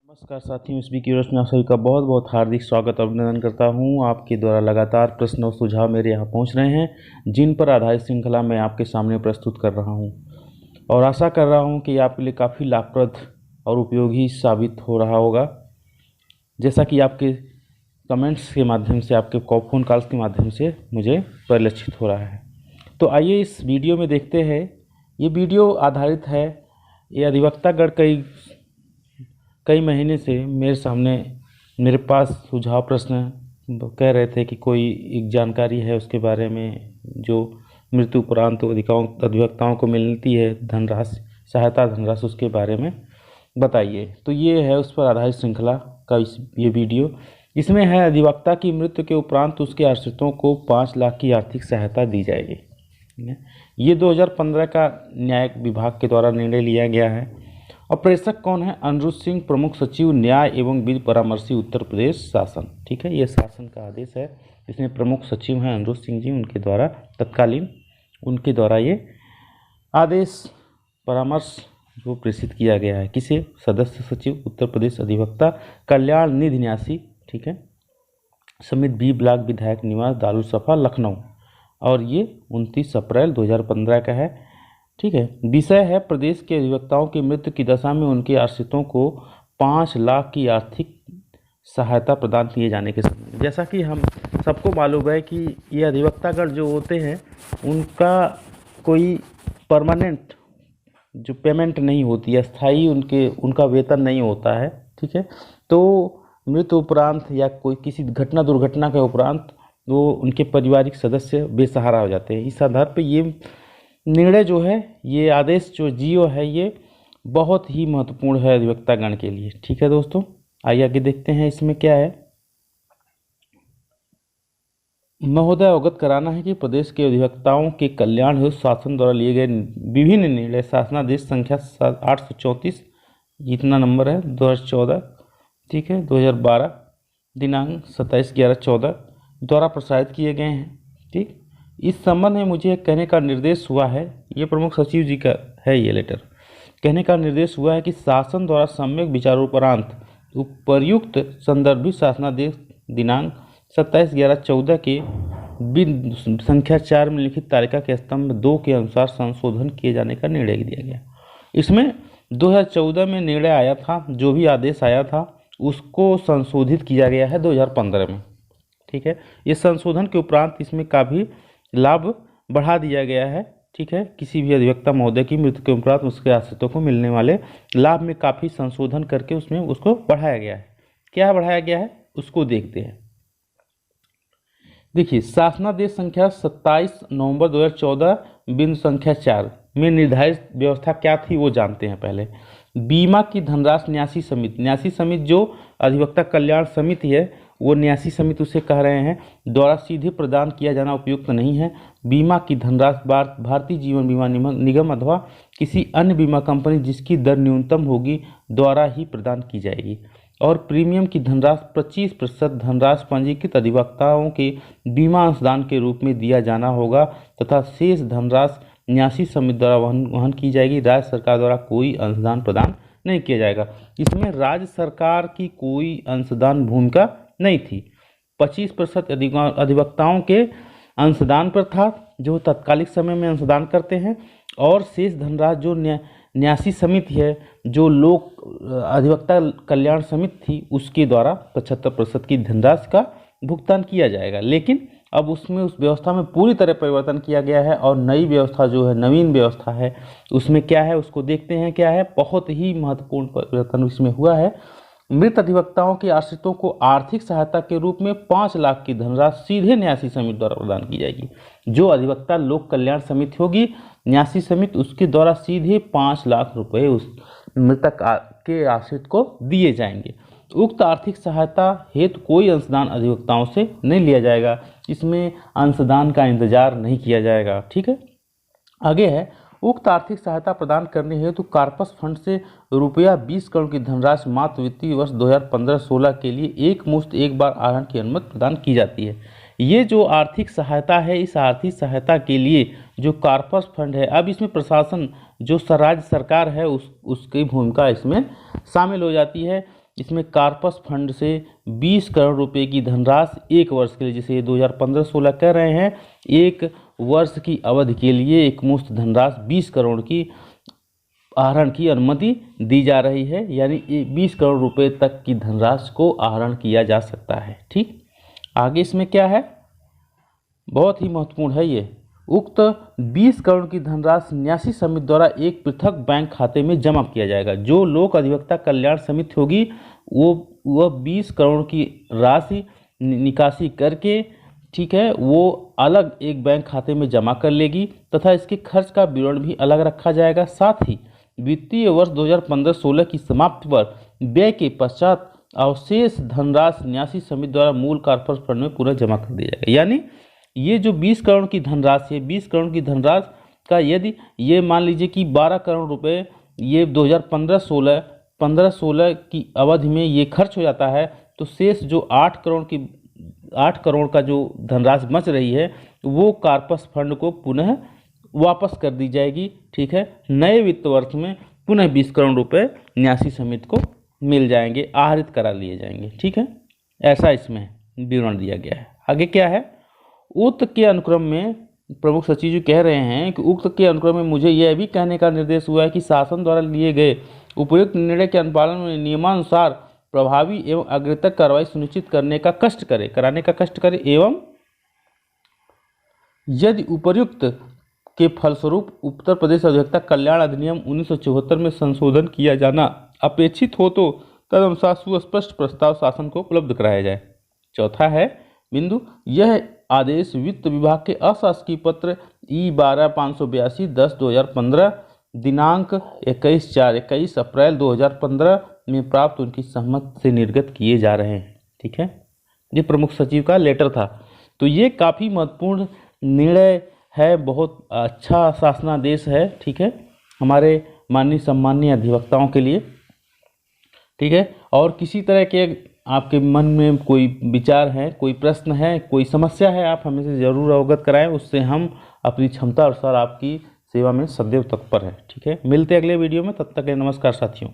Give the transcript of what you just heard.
नमस्कार साथियों, इस वीडियो में आप सभी का बहुत बहुत हार्दिक स्वागत अभिनंदन करता हूं। आपके द्वारा लगातार प्रश्न और सुझाव मेरे यहां पहुंच रहे हैं, जिन पर आधारित श्रृंखला मैं आपके सामने प्रस्तुत कर रहा हूं और आशा कर रहा हूं कि ये आपके लिए काफ़ी लाभप्रद और उपयोगी साबित हो रहा होगा, जैसा कि आपके कमेंट्स के माध्यम से, आपके फ़ोन कॉल्स के माध्यम से मुझे परिलक्षित हो रहा है। तो आइए इस वीडियो में देखते हैं। ये वीडियो आधारित है, ये अधिवक्तागण कई महीने से मेरे पास सुझाव प्रश्न कह रहे थे कि कोई एक जानकारी है उसके बारे में जो मृत्यु उपरांत अधिवक्ताओं को मिलती है धनराशि, सहायता धनराशि, उसके बारे में बताइए। तो ये है उस पर आधारित श्रृंखला का ये वीडियो। इसमें है अधिवक्ता की मृत्यु के उपरांत उसके आश्रितों को 5 लाख की आर्थिक सहायता दी जाएगी। ये 2015 का न्याय विभाग के द्वारा निर्णय लिया गया है। और प्रेषक कौन है? अनुरुद्ध सिंह, प्रमुख सचिव न्याय एवं विधि परामर्शी, उत्तर प्रदेश शासन। ठीक है, ये शासन का आदेश है। इसमें प्रमुख सचिव हैं अनुरुद्ध सिंह जी, उनके द्वारा तत्कालीन उनके द्वारा ये आदेश परामर्श जो प्रेषित किया गया है। किसे? सदस्य सचिव, उत्तर प्रदेश अधिवक्ता कल्याण निधि न्यासी। ठीक है, समित बी ब्लॉक, विधायक निवास, दारुसफा, लखनऊ। और ये 29 अप्रैल 2015 का है। ठीक है, विषय है प्रदेश के अधिवक्ताओं की मृत्यु की दशा में उनके आश्रितों को 5 लाख की आर्थिक सहायता प्रदान किए जाने के संबंध। जैसा कि हम सबको मालूम है कि ये अधिवक्तागण जो होते हैं उनका कोई परमानेंट जो पेमेंट नहीं होती है, स्थायी उनका वेतन नहीं होता है। ठीक है, तो मृत्यु उपरांत या कोई किसी घटना दुर्घटना के उपरांत वो उनके पारिवारिक सदस्य बेसहारा हो जाते हैं। इस आधार पर ये निर्णय जो है, ये आदेश जो जियो है, ये बहुत ही महत्वपूर्ण है अधिवक्तागण के लिए। ठीक है दोस्तों, आइए आगे देखते हैं इसमें क्या है। महोदय, अवगत कराना है कि प्रदेश के अधिवक्ताओं के कल्याण हेतु शासन द्वारा लिए गए विभिन्न निर्णय शासनादेश संख्या 834, जितना नंबर है 2014, ठीक है, 2012 दिनांक 27/11/14 द्वारा प्रसारित किए गए हैं। ठीक, इस संबंध में मुझे कहने का निर्देश हुआ है, ये प्रमुख सचिव जी का है ये लेटर, कहने का निर्देश हुआ है कि शासन द्वारा सम्यक विचारोपरांत उपर्युक्त संदर्भित शासनादेश दिनांक 27/11/14 के संख्या 4 में लिखित तालिका के स्तंभ 2 के अनुसार संशोधन किए जाने का निर्णय दिया गया। इसमें 2014 में निर्णय आया था, जो भी आदेश आया था उसको संशोधित किया गया है 2015 में। ठीक है, ये संशोधन के उपरांत इसमें काफ़ी लाभ बढ़ा दिया गया है। ठीक है, किसी भी अधिवक्ता महोदय की मृत्यु के उपरांत उसके आश्रितों को मिलने वाले लाभ में काफ़ी संशोधन करके उसमें उसको बढ़ाया गया है। क्या बढ़ाया गया है उसको देखते हैं। देखिए, शासनादेश संख्या 27 नवंबर 2014 बिंदु संख्या 4 में निर्धारित व्यवस्था क्या थी वो जानते हैं पहले। बीमा की धनराशि न्यासी समिति जो अधिवक्ता कल्याण समिति है, वो न्यासी समिति उसे कह रहे हैं, द्वारा सीधे प्रदान किया जाना उपयुक्त नहीं है। बीमा की धनराशि भारतीय जीवन बीमा निगम अथवा किसी अन्य बीमा कंपनी जिसकी दर न्यूनतम होगी द्वारा ही प्रदान की जाएगी। और प्रीमियम की धनराशि 25% धनराशि पंजीकृत अधिवक्ताओं के बीमा अंशदान के रूप में दिया जाना होगा तथा शेष धनराशि न्यासी समिति द्वारा वहन की जाएगी। राज्य सरकार द्वारा कोई अंशदान प्रदान नहीं किया जाएगा। इसमें राज्य सरकार की कोई अंशदान भूमिका नहीं थी। 25% अधिवक्ताओं के अंशदान पर था, जो तत्कालिक समय में अंशदान करते हैं, और शेष धनराशि जो न्यासी समिति है, जो लोक अधिवक्ता कल्याण समिति थी, उसके द्वारा 75% की धनराशि का भुगतान किया जाएगा। लेकिन अब उसमें उस व्यवस्था में पूरी तरह परिवर्तन किया गया है और नई व्यवस्था जो है, नवीन व्यवस्था है, उसमें क्या है उसको देखते हैं। क्या है? बहुत ही महत्वपूर्ण परिवर्तन इसमें हुआ है। मृत अधिवक्ताओं के आश्रितों को आर्थिक सहायता के रूप में 5 लाख की धनराशि सीधे न्यासी समिति द्वारा प्रदान की जाएगी। जो अधिवक्ता लोक कल्याण समिति होगी, न्यासी समिति, उसके द्वारा सीधे 5 लाख रुपए उस मृतक के आश्रित को दिए जाएंगे। उक्त आर्थिक सहायता हेतु कोई अंशदान अधिवक्ताओं से नहीं लिया जाएगा। इसमें अंशदान का इंतजार नहीं किया जाएगा। ठीक है, आगे है, उक्त आर्थिक सहायता प्रदान करने हेतु कार्पस फंड से रुपया 20 करोड़ की धनराशि मात्र वित्तीय वर्ष 2015-16 के लिए एक मुश्त एक बार आहरण की अनुमति प्रदान की जाती है। ये जो आर्थिक सहायता है, इस आर्थिक सहायता के लिए जो कार्पस फंड है, अब इसमें प्रशासन जो राज्य सरकार है उसकी भूमिका इसमें शामिल हो जाती है। इसमें कार्पस फंड से 20 करोड़ रुपए की धनराशि 1 वर्ष के लिए, जैसे 2015-16 कह रहे हैं, 1 वर्ष की अवधि के लिए एक मुश्त धनराशि 20 करोड़ की आहरण की अनुमति दी जा रही है, यानी 20 करोड़ रुपए तक की धनराशि को आहरण किया जा सकता है। ठीक, आगे इसमें क्या है, बहुत ही महत्वपूर्ण है ये। उक्त 20 करोड़ की धनराशि न्यासी समिति द्वारा एक पृथक बैंक खाते में जमा किया जाएगा। जो लोक अधिवक्ता कल्याण समिति होगी वह 20 करोड़ की राशि निकासी करके, ठीक है, वो अलग एक बैंक खाते में जमा कर लेगी तथा इसके खर्च का विवरण भी अलग रखा जाएगा। साथ ही वित्तीय वर्ष 2015-16 की समाप्ति पर व्यय के पश्चात अवशेष धनराशि न्यासी समिति द्वारा मूल कार्पस फंड में पुनः जमा कर दिया जाएगा। यानी ये जो 20 करोड़ की धनराशि है, 20 करोड़ की धनराशि का यदि ये मान लीजिए कि 12 करोड़ रुपए ये 2015-16 की अवधि में ये खर्च हो जाता है, तो शेष जो 8 करोड़ का जो धनराशि बच रही है वो कार्पस फंड को पुनः वापस कर दी जाएगी। ठीक है, नए वित्त वर्ष में पुनः 20 करोड़ रुपए न्यासी समिति को मिल जाएंगे, आहरित करा लिए जाएंगे। ठीक है, ऐसा इसमें विवरण दिया गया है। आगे क्या है, उक्त के अनुक्रम में प्रमुख सचिव जी कह रहे हैं कि उक्त के अनुक्रम में मुझे यह भी कहने का निर्देश हुआ है कि शासन द्वारा लिए गए उपयुक्त निर्णय के अनुपालन में नियमानुसार प्रभावी एवं अग्रतर कार्रवाई सुनिश्चित कराने का कष्ट करे एवं यदि उपर्युक्त के फलस्वरूप उत्तर प्रदेश अधिवक्ता कल्याण अधिनियम 1974 में संशोधन किया जाना अपेक्षित हो तो तदनुसार सुस्पष्ट प्रस्ताव शासन को उपलब्ध कराया जाए। चौथा है बिंदु, यह आदेश वित्त विभाग के अशासकीय पत्र E/12/582/10/2015 दिनांक 21/4/21 अप्रैल 2015 में प्राप्त उनकी सहमति से निर्गत किए जा रहे हैं। ठीक है, ये प्रमुख सचिव का लेटर था। तो ये काफ़ी महत्वपूर्ण निर्णय है, बहुत अच्छा शासनादेश है। ठीक है, हमारे माननीय सम्माननीय अधिवक्ताओं के लिए। ठीक है, और किसी तरह के आपके मन में कोई विचार है, कोई प्रश्न है, कोई समस्या है, आप हमें से ज़रूर अवगत कराएं, उससे हम अपनी क्षमता अनुसार आपकी सेवा में सदैव तत्पर हैं। ठीक है, मिलते हैं अगले वीडियो में, तब तक के नमस्कार साथियों।